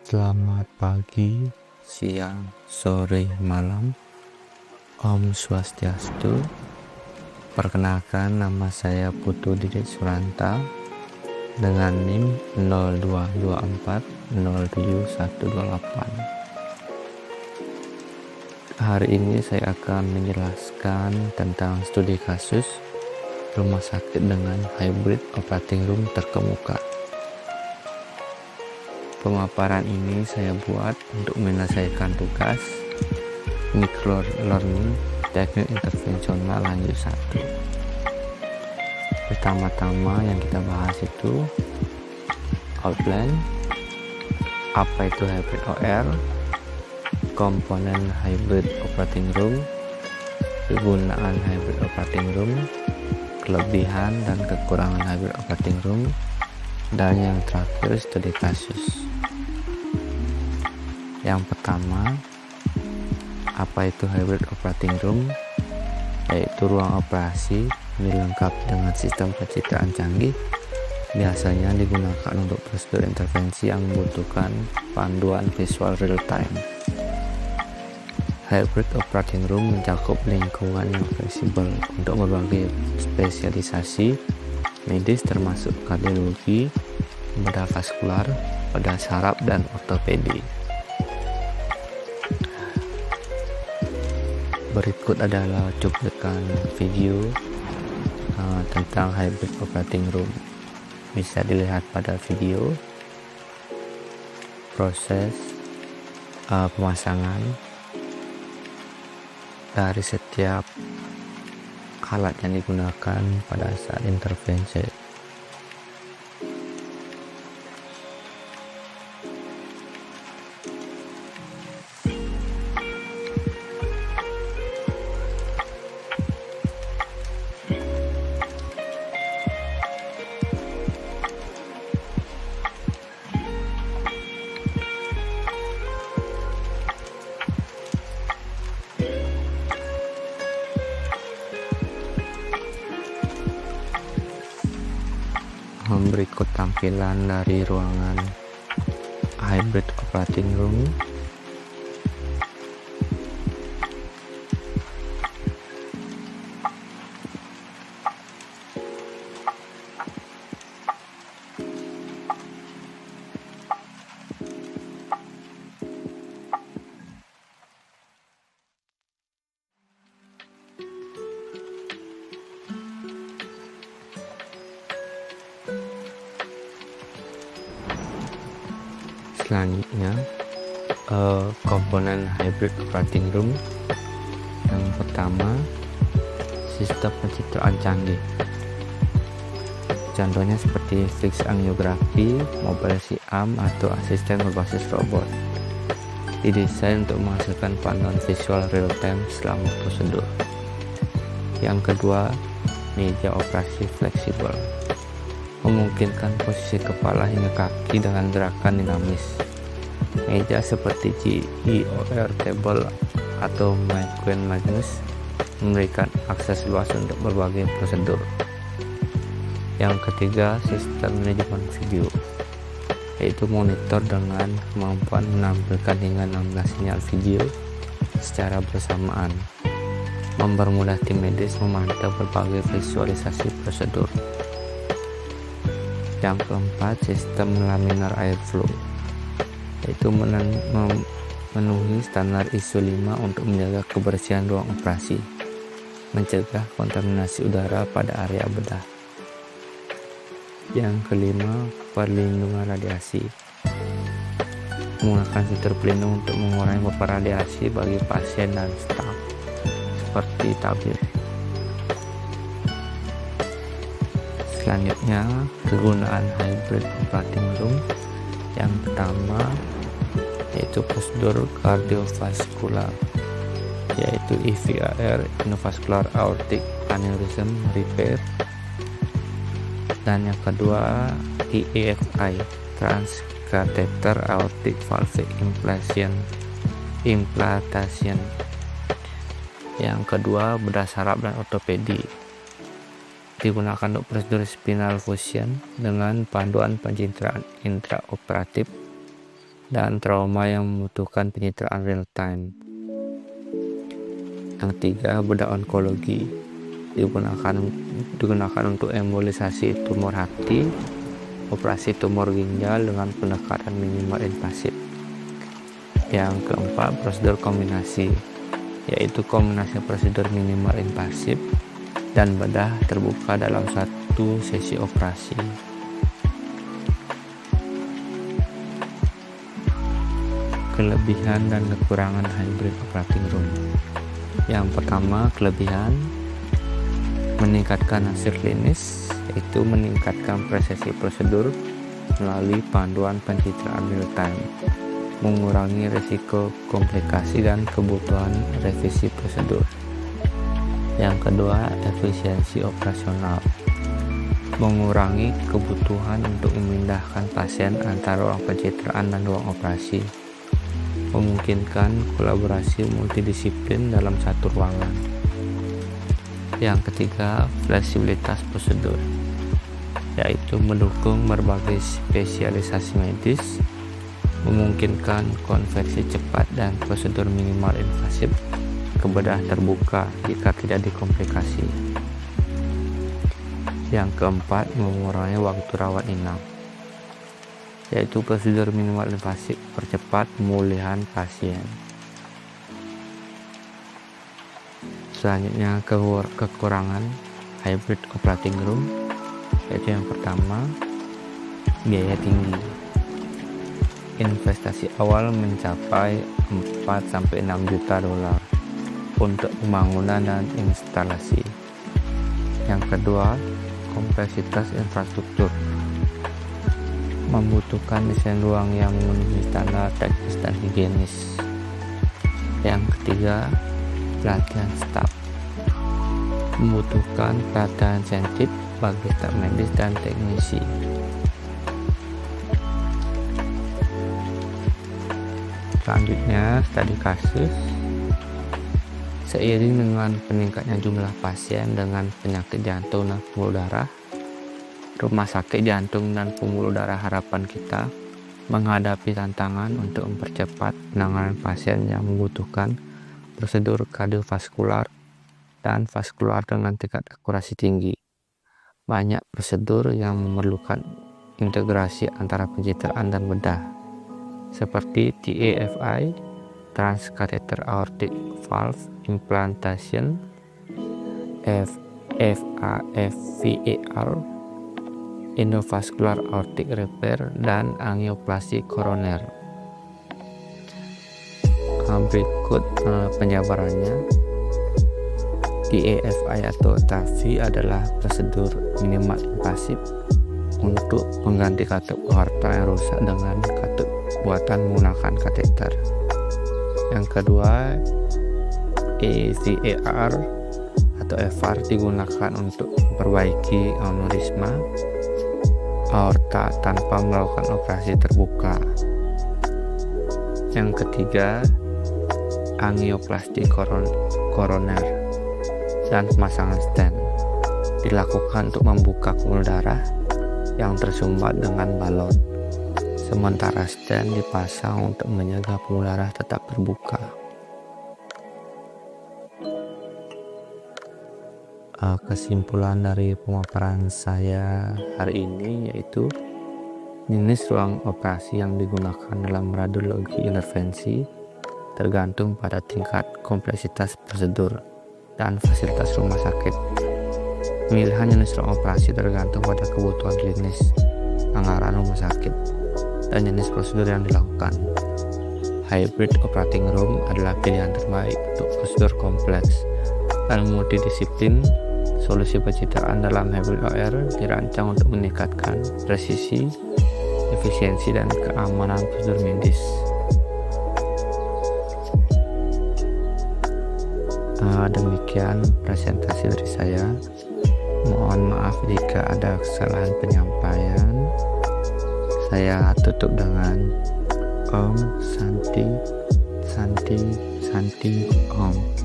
Selamat pagi, siang, sore, malam. Om Swastiastu. Perkenalkan, nama saya Putu Didit Suranta dengan NIM 0224071128. Hari ini saya akan menjelaskan tentang studi kasus rumah sakit dengan hybrid operating room terkemuka. Pemaparan ini saya buat untuk menyelesaikan tugas microlearning teknik intervensional lanjut 1. Pertama-tama yang kita bahas itu outline, apa itu hybrid OR, komponen hybrid operating room, kegunaan hybrid operating room, kelebihan dan kekurangan hybrid operating room, dan yang terakhir studi kasus. Yang pertama, apa itu hybrid operating room? Yaitu ruang operasi dilengkapi dengan sistem pencitraan canggih, biasanya digunakan untuk prosedur intervensi yang membutuhkan panduan visual real time. Hybrid operating room mencakup lingkungan yang fleksibel untuk berbagai spesialisasi medis termasuk kardiologi, bedah vaskular, bedah saraf, dan ortopedi. Berikut adalah cuplikan video tentang hybrid operating room. Bisa dilihat pada video proses pemasangan dari setiap alat yang digunakan pada saat intervensi. Berikut tampilan dari ruangan hybrid operating room. Selanjutnya, komponen hybrid operating room. Yang pertama, sistem pencitraan canggih. Contohnya seperti fixed angiografi, mobile C-arm, atau asisten berbasis robot. Didesain untuk menghasilkan panduan visual real time selama prosedur. Yang kedua, meja operasi fleksibel, memungkinkan posisi kepala hingga kaki dengan gerakan dinamis. Meja seperti GEOR table atau McQueen Magnus memberikan akses luas untuk berbagai prosedur. Yang ketiga, sistem manajemen video, yaitu monitor dengan kemampuan menampilkan hingga 16 sinyal video secara bersamaan, mempermudah tim medis memantau berbagai visualisasi prosedur. Yang keempat, sistem laminar airflow, yaitu memenuhi standar ISO 5 untuk menjaga kebersihan ruang operasi, mencegah kontaminasi udara pada area bedah. Yang kelima, perlindungan radiasi, menggunakan fitur pelindung untuk mengurangi paparan radiasi bagi pasien dan staf, seperti tabir. Selanjutnya, kegunaan hybrid operating room. Yang pertama yaitu prosedur kardiovaskular, yaitu IVAR, endovascular aortic aneurysm repair. Dan yang kedua, TAVI, transcatheter aortic valve implantation. Yang kedua, bedah saraf dan ortopedi, digunakan untuk prosedur spinal fusion dengan panduan pencitraan intraoperatif dan trauma yang membutuhkan pencitraan real time. Yang ketiga, bedah onkologi digunakan untuk embolisasi tumor hati, operasi tumor ginjal dengan pendekatan minimal invasif. Yang keempat, prosedur kombinasi, yaitu kombinasi prosedur minimal invasif dan bedah terbuka dalam satu sesi operasi. Kelebihan dan kekurangan hybrid operating room. Yang pertama, kelebihan meningkatkan hasil klinis, yaitu meningkatkan presisi prosedur melalui panduan pencitraan real time, mengurangi risiko komplikasi dan kebutuhan revisi prosedur. Yang kedua, efisiensi operasional, mengurangi kebutuhan untuk memindahkan pasien antara ruang pencitraan dan ruang operasi, memungkinkan kolaborasi multidisiplin dalam satu ruangan. Yang ketiga, fleksibilitas prosedur, yaitu mendukung berbagai spesialisasi medis, memungkinkan konversi cepat dan prosedur minimal invasif ke bedah terbuka jika tidak dikomplikasi. Yang keempat, mengurangi waktu rawat inap, yaitu prosedur minimal invasif percepat pemulihan pasien. Selanjutnya, kekurangan hybrid operating room, yaitu yang pertama, biaya tinggi. Investasi awal mencapai 4-6 juta dolar untuk pembangunan dan instalasi. Yang kedua, kompleksitas infrastruktur, membutuhkan desain ruang yang memenuhi standar teknis dan higienis. Yang ketiga, pelatihan staf, membutuhkan pelatihan insentif bagi staf medis dan teknisi. Selanjutnya, studi kasus. Seiring dengan peningkatnya jumlah pasien dengan penyakit jantung dan pembuluh darah, rumah sakit jantung dan pembuluh darah harapan kita menghadapi tantangan untuk mempercepat penanganan pasien yang membutuhkan prosedur kardiovaskular dan vaskular dengan tingkat akurasi tinggi. Banyak prosedur yang memerlukan integrasi antara pencitraan dan bedah, seperti TAVI, Transcatheter Aortic Valve Implantation, FAVAR, Endovascular Aortic Repair, dan angioplasti koroner. Berikut penjabarannya. TAVI atau TAVI adalah prosedur minimal invasif untuk mengganti katup aorta yang rusak dengan katup buatan menggunakan kateter. Yang kedua, EVAR atau FR digunakan untuk memperbaiki aneurisma aorta tanpa melakukan operasi terbuka. Yang ketiga, angioplasti koroner dan pemasangan stent dilakukan untuk membuka pembuluh darah yang tersumbat dengan balon, sementara stent dipasang untuk menjaga pembuluh darah tetap terbuka. Kesimpulan dari pemaparan saya hari ini yaitu jenis ruang operasi yang digunakan dalam radiologi intervensi tergantung pada tingkat kompleksitas prosedur dan fasilitas rumah sakit. Pemilihan jenis ruang operasi tergantung pada kebutuhan klinis, anggaran rumah sakit, dan jenis prosedur yang dilakukan. Hybrid operating room adalah pilihan terbaik untuk prosedur kompleks dan multidisiplin. Solusi pencitraan dalam hybrid OR dirancang untuk meningkatkan presisi, efisiensi, dan keamanan prosedur medis. Demikian presentasi dari saya. Mohon maaf jika ada kesalahan penyampaian. Saya tutup dengan Om Santi Santi Santi Om.